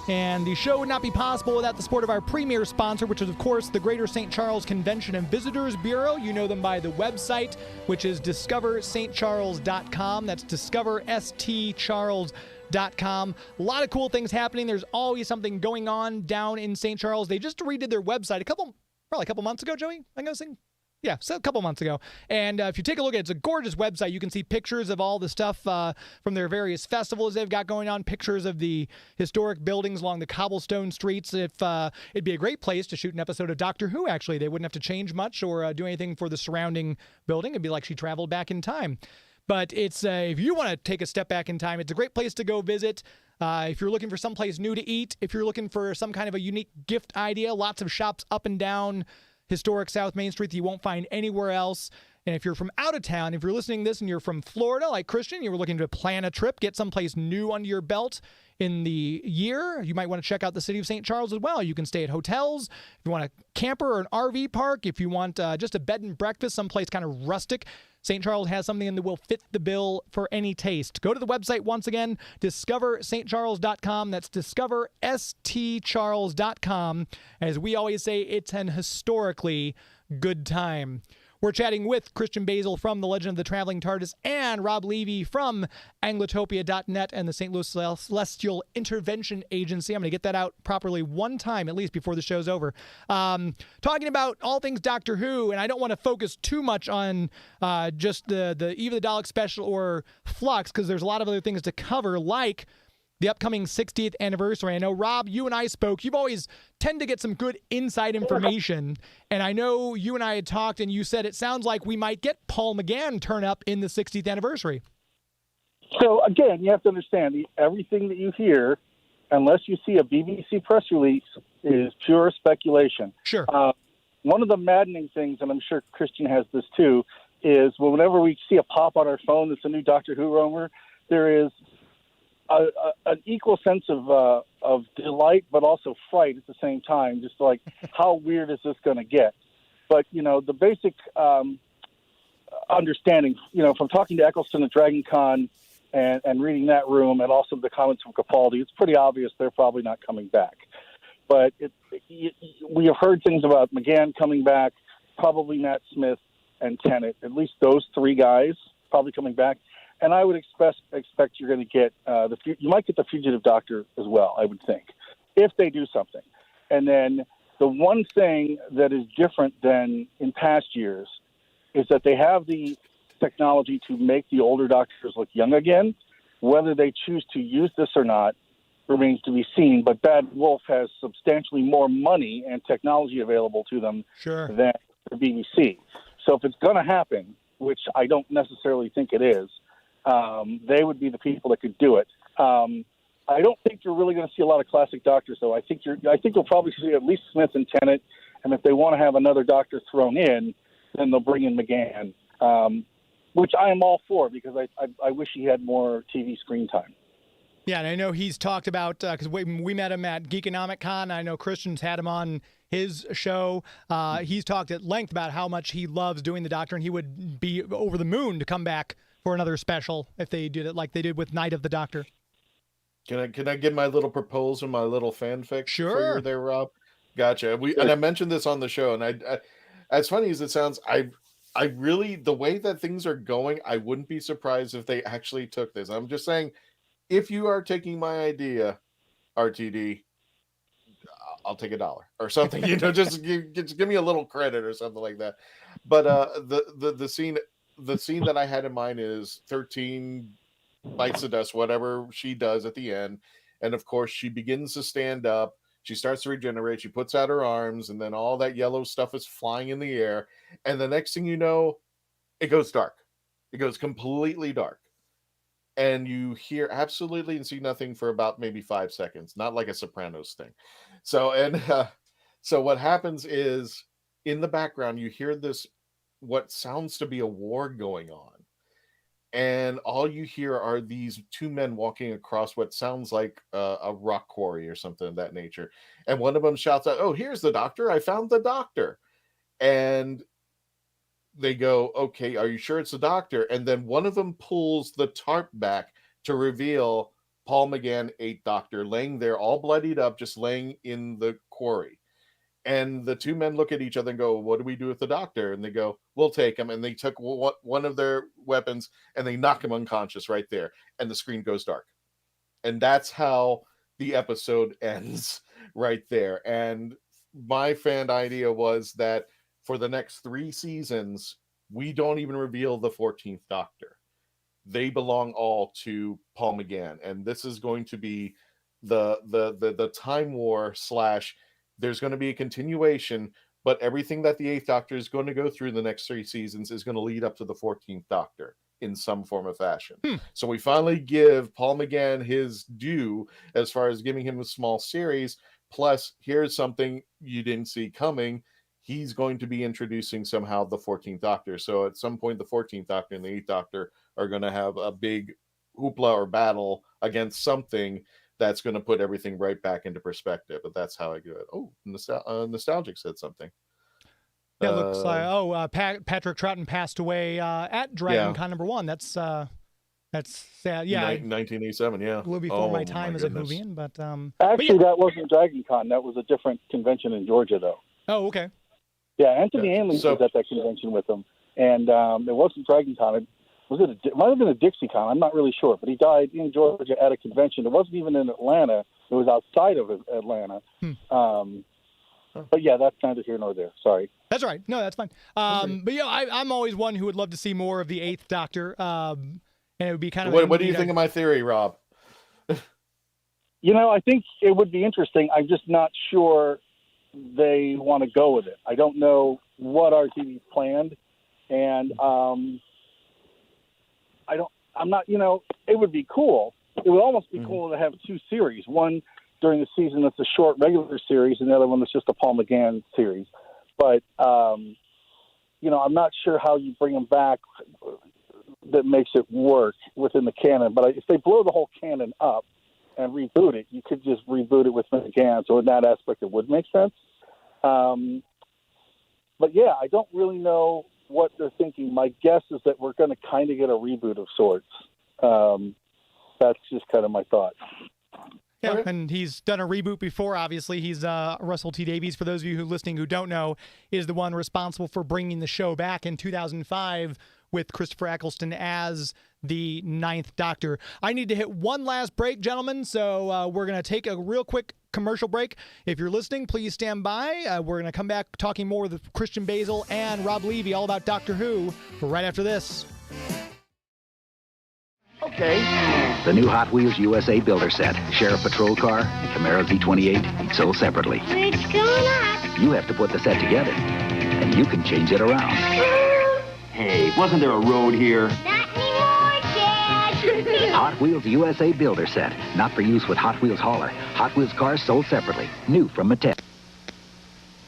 And the show would not be possible without the support of our premier sponsor, which is, of course, the Greater St. Charles Convention and Visitors Bureau. You know them by the website, which is discoverstcharles.com. That's discoverstcharles.com. A lot of cool things happening. There's always something going on down in St. Charles. They just redid their website probably a couple months ago, Joey, I'm guessing. Yeah, so a couple months ago. And if you take a look at it, it's a gorgeous website. You can see pictures of all the stuff from their various festivals they've got going on, pictures of the historic buildings along the cobblestone streets. It'd be a great place to shoot an episode of Doctor Who, actually. They wouldn't have to change much or do anything for the surrounding building. It'd be like she traveled back in time. But it's if you want to take a step back in time, it's a great place to go visit. If you're looking for someplace new to eat, if you're looking for some kind of a unique gift idea, lots of shops up and down historic South Main Street that you won't find anywhere else. And if you're from out of town, if you're listening to this and you're from Florida, like Christian, you're looking to plan a trip, get someplace new under your belt in the year, you might want to check out the city of St. Charles as well. You can stay at hotels. If you want a camper or an RV park, if you want just a bed and breakfast, someplace kind of rustic, St. Charles has something that will fit the bill for any taste. Go to the website once again, discoverstcharles.com. That's discoverstcharles.com. As we always say, it's an historically good time. We're chatting with Christian Basel from The Legend of the Traveling TARDIS and Rob Levy from Anglotopia.net and the St. Louis Celestial Intervention Agency. I'm going to get that out properly one time, at least before the show's over. Talking about all things Doctor Who, and I don't want to focus too much on just the Eve of the Daleks special or Flux, because there's a lot of other things to cover, like the upcoming 60th anniversary. I know, Rob, you and I spoke. You've always tend to get some good inside information. And I know you and I had talked, and you said it sounds like we might get Paul McGann turn up in the 60th anniversary. So, again, you have to understand, everything that you hear unless you see a BBC press release, is pure speculation. Sure. One of the maddening things, and I'm sure Christian has this too, is whenever we see a pop on our phone that's a new Doctor Who rumor, there is an equal sense of delight, but also fright at the same time. Just like, how weird is this going to get? But, the basic understanding, from talking to Eccleston at Dragon Con and reading that room, and also the comments from Capaldi, it's pretty obvious they're probably not coming back. But we have heard things about McGann coming back, probably Matt Smith and Tennant, at least those three guys probably coming back. And I would expect you're going to get you might get the Fugitive Doctor as well, I would think, if they do something. And then the one thing that is different than in past years is that they have the technology to make the older Doctors look young again. Whether they choose to use this or not remains to be seen, but Bad Wolf has substantially more money and technology available to them than the BBC. So if it's going to happen, which I don't necessarily think it is, they would be the people that could do it. I don't think you're really going to see a lot of classic Doctors, though. I think you'll probably see at least Smith and Tennant, and if they want to have another Doctor thrown in, then they'll bring in McGann, which I am all for, because I wish he had more TV screen time. Yeah, and I know he's talked about, because we met him at Geekonomic Con. I know Christian's had him on his show. He's talked at length about how much he loves doing the Doctor, and he would be over the moon to come back for another special if they did it like they did with Night of the Doctor. Can I give my little proposal, my little fanfic for you there, Rob? Gotcha. And I mentioned this on the show, and I as funny as it sounds, I really, the way that things are going, I wouldn't be surprised if they actually took this. I'm just saying, if you are taking my idea, RTD, I'll take $1 or something. Just give me a little credit or something like that. But the scene that I had in mind is 13 bites the dust, whatever she does at the end, and of course she begins to stand up. She starts to regenerate. She puts out her arms, and then all that yellow stuff is flying in the air. And the next thing you know, it goes dark. It goes completely dark. And you hear absolutely and see nothing for about maybe 5 seconds, not like a Sopranos thing. So what happens is, in the background, you hear this, what sounds to be a war going on. And all you hear are these two men walking across what sounds like a rock quarry or something of that nature. And one of them shouts out, "Oh, here's the Doctor. I found the Doctor." And they go, "Okay, are you sure it's the Doctor?" And then one of them pulls the tarp back to reveal Paul McGann, 8th Doctor, laying there all bloodied up, just laying in the quarry. And the two men look at each other and go, "What do we do with the Doctor?" And they go, "We'll take him." And they took one of their weapons and they knock him unconscious right there. And the screen goes dark. And that's how the episode ends right there. And my fan idea was that for the next 3 seasons, we don't even reveal the 14th Doctor. They belong all to Paul McGann. And this is going to be the time war / there's going to be a continuation, but everything that the 8th Doctor is going to go through the next 3 seasons is going to lead up to the 14th Doctor in some form or fashion. So we finally give Paul McGann his due as far as giving him a small series. Plus, here's something you didn't see coming. He's going to be introducing somehow the 14th Doctor. So at some point, the 14th Doctor and the 8th Doctor are going to have a big hoopla or battle against something that's going to put everything right back into perspective. But that's how I do it. Oh, Nostalgic said something. Yeah, it looks like Patrick Troughton passed away at Dragon Con #1. That's sad. Yeah, 1987. Yeah, a little before my time as a Whovian, but actually, that wasn't Dragon Con. That was a different convention in Georgia, though. Oh, okay. Yeah, Anthony Ainley was at that convention with them, and it wasn't Dragon Con. It might have been a Dixie Con. I'm not really sure, but he died in Georgia at a convention. It wasn't even in Atlanta. It was outside of Atlanta. But yeah, that's neither here nor there. Sorry. That's all right. No, that's fine. But yeah, I'm always one who would love to see more of the 8th Doctor. And it would be kind of. What do you think of my theory, Rob? I think it would be interesting. I'm just not sure they want to go with it. I don't know what RTV planned, and I'm not. It would be cool. It would almost be cool to have 2 series. One during the season that's a short regular series, and the other one that's just a Paul McGann series. But, I'm not sure how you bring them back that makes it work within the canon. But if they blow the whole canon up and reboot it, you could just reboot it with McGann. So in that aspect, it would make sense. But yeah, I don't really know what they're thinking. My guess is that we're going to kind of get a reboot of sorts. That's just kind of my thought. Yeah, and he's done a reboot before, obviously. He's Russell T. Davies, for those of you who listening who don't know, is the one responsible for bringing the show back in 2005 with Christopher Eccleston as the 9th Doctor. I need to hit one last break, gentlemen, so we're going to take a real quick commercial break. If you're listening, please stand by. We're going to come back talking more with Christian Basel and Rob Levy all about Doctor Who right after this. Okay. The new Hot Wheels USA Builder set. Sheriff Patrol car and Camaro Z28, each sold separately. It's going up. You have to put the set together, and you can change it around. Hey, wasn't there a road here? Not anymore, Dad. Hot Wheels USA Builder set. Not for use with Hot Wheels hauler. Hot Wheels cars sold separately. New from Mattel.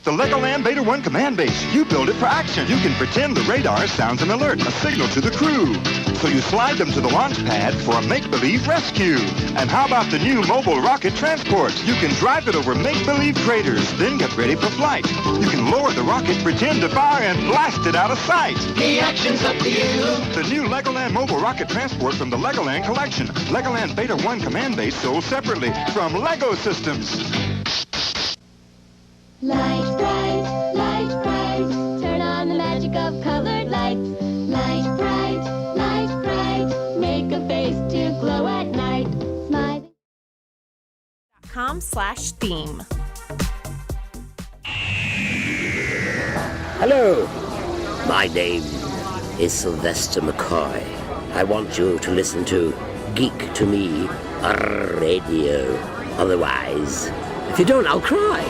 The Legoland Beta 1 command base. You build it for action. You can pretend the radar sounds an alert, a signal to the crew. So you slide them to the launch pad for a make-believe rescue. And how about the new mobile rocket transport? You can drive it over make-believe craters, then get ready for flight. You can lower the rocket, pretend to fire, and blast it out of sight. The action's up to you. The new Legoland mobile rocket transport from the Legoland collection. Legoland Beta 1 command base sold separately from Lego Systems. Light bright, turn on the magic of colored lights. Light bright, make a face to glow at night. Smile. .com/theme. Hello, my name is Sylvester McCoy. I want you to listen to Geek to Me Radio. Otherwise, if you don't, I'll cry.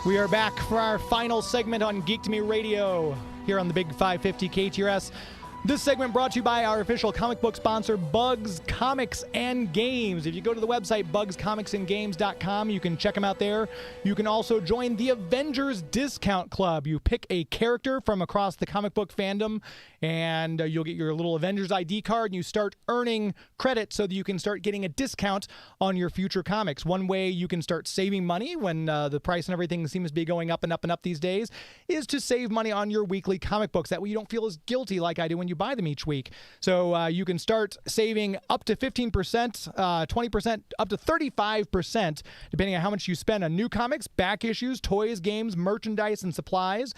We are back for our final segment on Geek to Me Radio here on the Big 550 KTRS. This segment brought to you by our official comic book sponsor, Bugs Comics and Games. If you go to the website, bugscomicsandgames.com, you can check them out there. You can also join the Avengers Discount Club. You pick a character from across the comic book fandom, and you'll get your little Avengers ID card, and you start earning credit so that you can start getting a discount on your future comics. One way you can start saving money when the price and everything seems to be going up and up and up these days is to save money on your weekly comic books. That way you don't feel as guilty like I do when you buy them each week. So you can start saving up to 15%, 20%, up to 35%, depending on how much you spend on new comics, back issues, toys, games, merchandise, and supplies.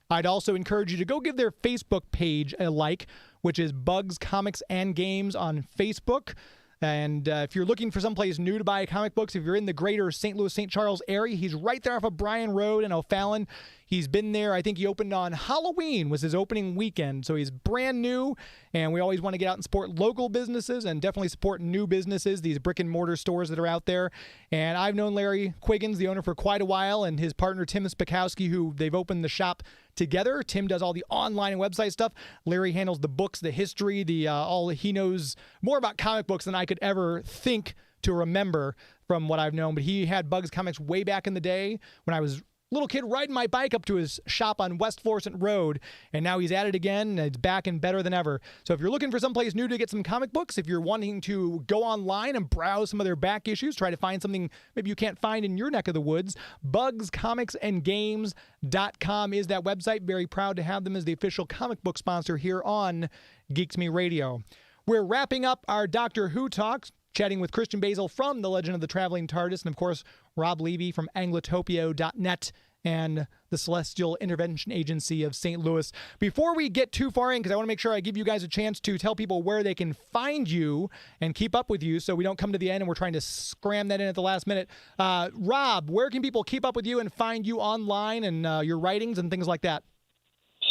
I'd also encourage you to go give their Facebook page a like, which is Bugs Comics and Games on Facebook. And if you're looking for someplace new to buy comic books, if you're in the greater St. Louis, St. Charles area, he's right there off of Bryan Road in O'Fallon. He's been there. I think he opened on Halloween was his opening weekend. So he's brand new, and we always want to get out and support local businesses and definitely support new businesses, these brick and mortar stores that are out there. And I've known Larry Quiggins, the owner, for quite a while, and his partner Tim Spakowski, who they've opened the shop together. Tim does all the online and website stuff. Larry handles the books, the history, all. He knows more about comic books than I could ever think to remember from what I've known. But he had Bugs Comics way back in the day when I was little kid riding my bike up to his shop on West Florissant Road, and now he's at it again, and it's back and better than ever. So if you're looking for someplace new to get some comic books, if you're wanting to go online and browse some of their back issues, try to find something maybe you can't find in your neck of the woods, bugscomicsandgames.com is that website. Very proud to have them as the official comic book sponsor here on Geek to Me Radio. We're wrapping up our Doctor Who talks, chatting with Christian Basel from The Legend of the Traveling TARDIS, and of course, Rob Levy from Anglotopia.net and the Celestial Intervention Agency of St. Louis. Before we get too far in, because I want to make sure I give you guys a chance to tell people where they can find you and keep up with you so we don't come to the end and we're trying to scram that in at the last minute. Rob, where can people keep up with you and find you online and your writings and things like that?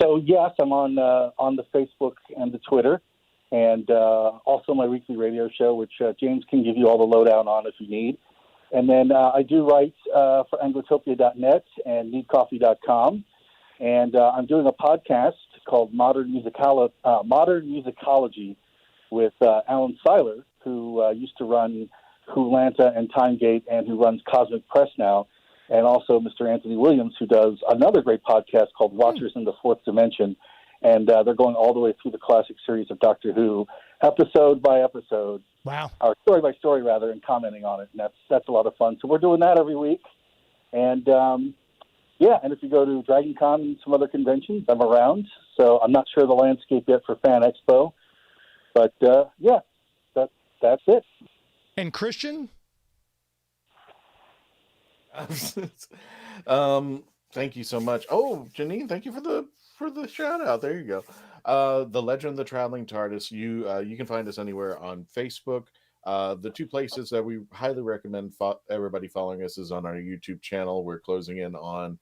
So, yes, I'm on the Facebook and the Twitter, and also my weekly radio show, which James can give you all the lowdown on if you need. And then I do write for Anglotopia.net and NeedCoffee.com. And I'm doing a podcast called Modern Musicology with Alan Seiler, who used to run Wholanta and Timegate and who runs Cosmic Press now, and also Mr. Anthony Williams, who does another great podcast called Watchers in the Fourth Dimension. And they're going all the way through the classic series of Doctor Who, episode by episode. Wow. Or story by story, rather, and commenting on it. And that's a lot of fun. So we're doing that every week. And, and if you go to Dragon Con and some other conventions, I'm around. So I'm not sure the landscape yet for Fan Expo. But, that's it. And Christian? Thank you so much. Oh, Janine, thank you for the shout out. There you go. The Legend of the Traveling TARDIS. You can find us anywhere on Facebook. The two places that we highly recommend everybody following us is on our YouTube channel. We're closing in on,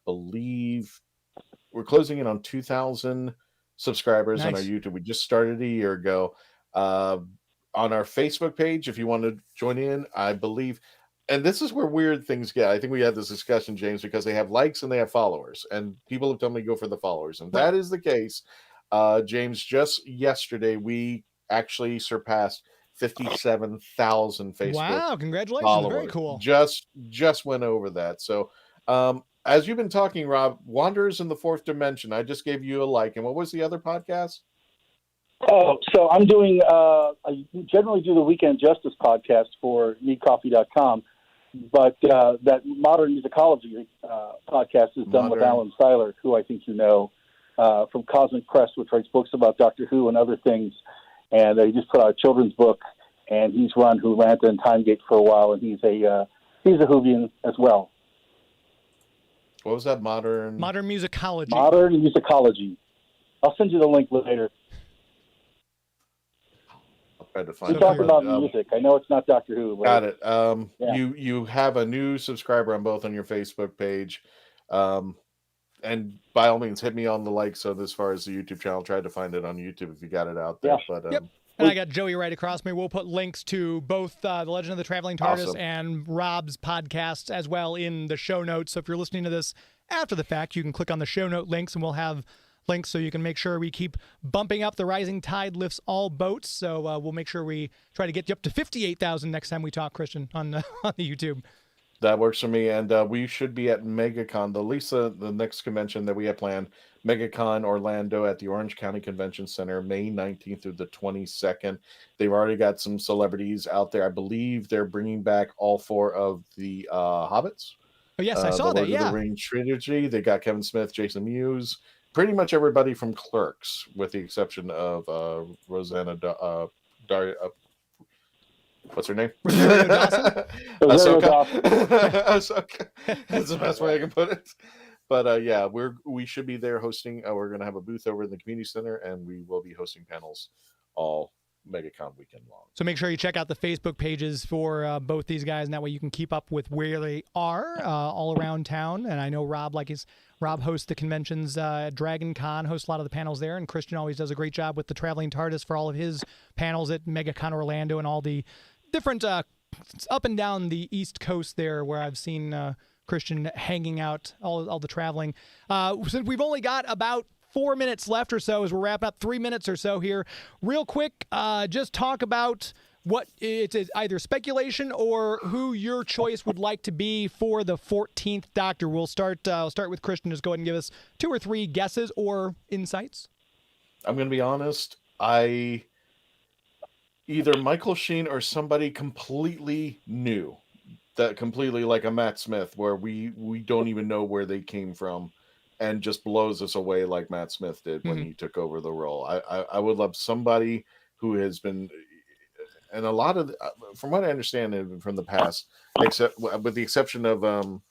believe we're closing in on 2,000 subscribers on our YouTube. We just started a year ago. On our Facebook page, if you want to join in, I believe, and this is where weird things get. I think we had this discussion, James, because they have likes and they have followers, and people have told me to go for the followers, and that is the case. James, just yesterday we actually surpassed 57,000 Facebook. Wow! Congratulations! Followers. Very cool. Just went over that. So, as you've been talking, Rob, Wanderers in the Fourth Dimension. I just gave you a like, and what was the other podcast? Oh, so I'm doing, I generally do the Weekend Justice podcast for needcoffee.com, but that Modern Musicology podcast is done with Alan Seiler, who I think you know, from Cosmic Press, which writes books about Doctor Who and other things. And he just put out a children's book, and he's run Wholanta and Timegate for a while, and he's a Whovian as well. What was that? Modern Musicology. Modern Musicology. I'll send you the link later. Try to find we talk about music. I know it's not Doctor Who. Got it. You have a new subscriber on both on your Facebook page, and by all means, hit me on the like. So as far as the YouTube channel, try to find it on YouTube if you got it out there. Yeah. But and I got Joey right across me. We'll put links to both The Legend of the Traveling TARDIS and Rob's podcasts as well in the show notes. So if you're listening to this after the fact, you can click on the show note links, and we'll have links so you can make sure we keep bumping up. The rising tide lifts all boats. So we'll make sure we try to get you up to 58,000 next time we talk, Christian, on the YouTube. That works for me. And we should be at MegaCon, the next convention that we have planned, MegaCon Orlando at the Orange County Convention Center, May 19th through the 22nd. They've already got some celebrities out there. I believe they're bringing back all 4 of the Hobbits. Oh, yes, I saw that, The Rings trilogy. They got Kevin Smith, Jason Mewes, pretty much everybody from Clerks, with the exception of Rosanna what's her name? Ahsoka. Ahsoka. That's the best way I can put it. But we should be there hosting. We're going to have a booth over in the community center, and we will be hosting panels all MegaCon weekend long. So make sure you check out the Facebook pages for both these guys, and that way you can keep up with where they are all around town. And I know Rob hosts the conventions at Dragon Con, hosts a lot of the panels there, and Christian always does a great job with the Traveling TARDIS for all of his panels at MegaCon Orlando and all the different up and down the East Coast there, where I've seen Christian hanging out, all the traveling. Since we've only got about 4 minutes left or so as we're wrapping up, 3 minutes or so here. Real quick, just talk about what it's either speculation or who your choice would like to be for the 14th Doctor. We'll start with Christian. Just go ahead and give us 2 or 3 guesses or insights. I'm going to be honest. Either Michael Sheen or somebody completely new, that completely like a Matt Smith, where we don't even know where they came from, and just blows us away like Matt Smith did when he took over the role. I would love somebody who has been, and a lot of, from what I understand from the past, except with the exception of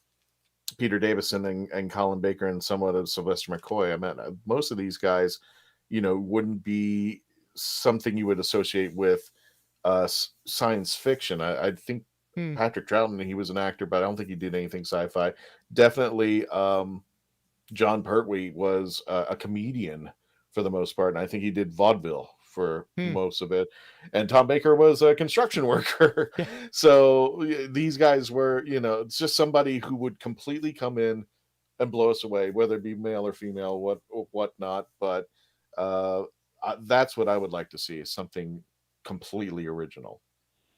Peter Davison and Colin Baker and somewhat of Sylvester McCoy, I mean, most of these guys, wouldn't be something you would associate with science fiction. I think Patrick Troughton, he was an actor, but I don't think he did anything sci-fi. Definitely John Pertwee was a comedian for the most part, and I think he did vaudeville for most of it. And Tom Baker was a construction worker. So these guys were, it's just somebody who would completely come in and blow us away, whether it be male or female, whatnot. But that's what I would like to see, is something completely original.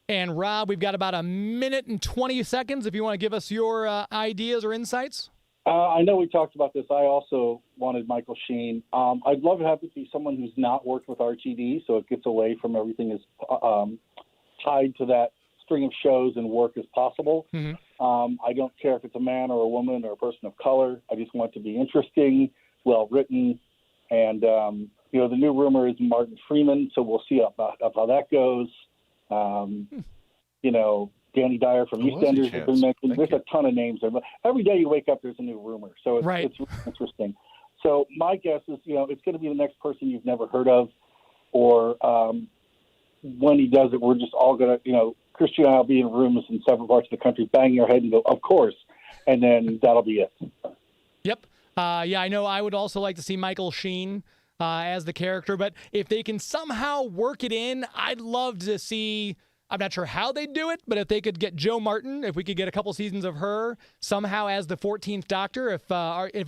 And Rob, we've got about a minute and 20 seconds if you want to give us your ideas or insights. I know we talked about this. I also wanted Michael Sheen. I'd love to have it be someone who's not worked with RTD, so it gets away from everything is tied to that string of shows and work as possible. I don't care if it's a man or a woman or a person of color. I just want it to be interesting, well written, and you know, the new rumor is Martin Freeman, so we'll see about how that goes. You know, Danny Dyer from EastEnders has been mentioned. There's a ton of names there, but every day you wake up, there's a new rumor, so it's really interesting. So my guess is, you know, it's going to be the next person you've never heard of, or when he does it, we're just all going to, you know, Christian and I will be in rooms in several parts of the country, banging our head and go, of course, and then that'll be it. Yep. Yeah, I know I would also like to see Michael Sheen as the character, but if they can somehow work it in, I'd love to see, I'm not sure how they'd do it, but if they could get Jo Martin, if we could get a couple seasons of her somehow as the 14th Doctor, if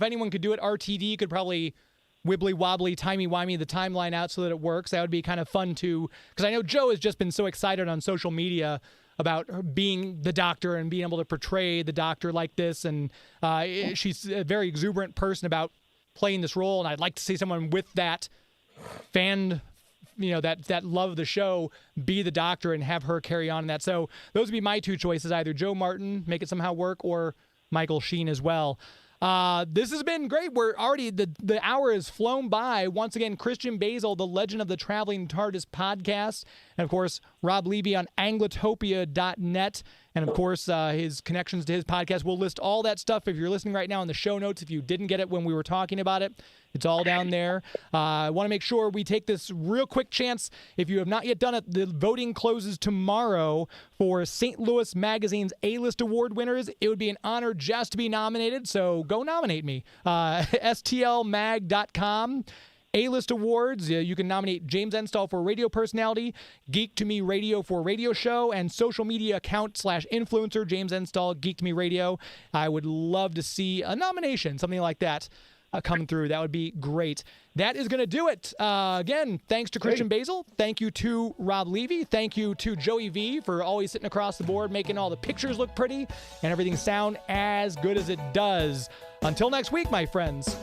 anyone could do it, RTD could probably wibbly-wobbly, timey-wimey the timeline out so that it works. That would be kind of fun, too, because I know Jo has just been so excited on social media about her being the Doctor and being able to portray the Doctor like this, and she's a very exuberant person about playing this role, and I'd like to see someone with that fan, you know, that love of the show be the Doctor and have her carry on in that. So those would be my two choices, either Jo Martin, make it somehow work, or Michael Sheen as well. This has been great. We're already, the hour has flown by. Once again, Christian Basel, the Legend of the Traveling TARDIS podcast, and of course, Rob Levy on Anglotopia.net, and of course, his connections to his podcast. We'll list all that stuff if you're listening right now in the show notes. If you didn't get it when we were talking about it, it's all down there. I want to make sure we take this real quick chance. If you have not yet done it, the voting closes tomorrow for St. Louis Magazine's A-List Award winners. It would be an honor just to be nominated, so go nominate me. STLmag.com. A-List Awards, you can nominate James Enstall for Radio Personality, Geek to Me Radio for Radio Show, and social media account /influencer, James Enstall, Geek to Me Radio. I would love to see a nomination, something like that, come through. That would be great. That is going to do it. Again, thanks to Christian Basel. Thank you to Rob Levy. Thank you to Joey V for always sitting across the board, making all the pictures look pretty and everything sound as good as it does. Until next week, my friends.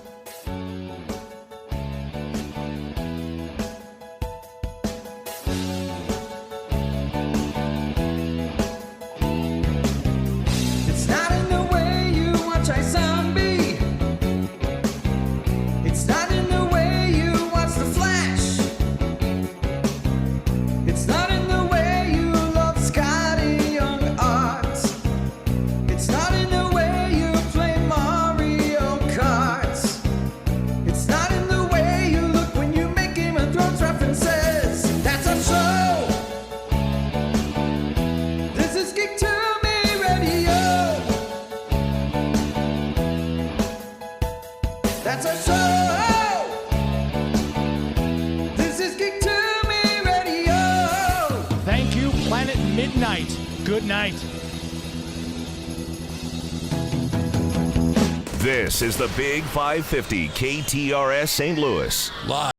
Good night. This is the Big 550 KTRS St. Louis. Live.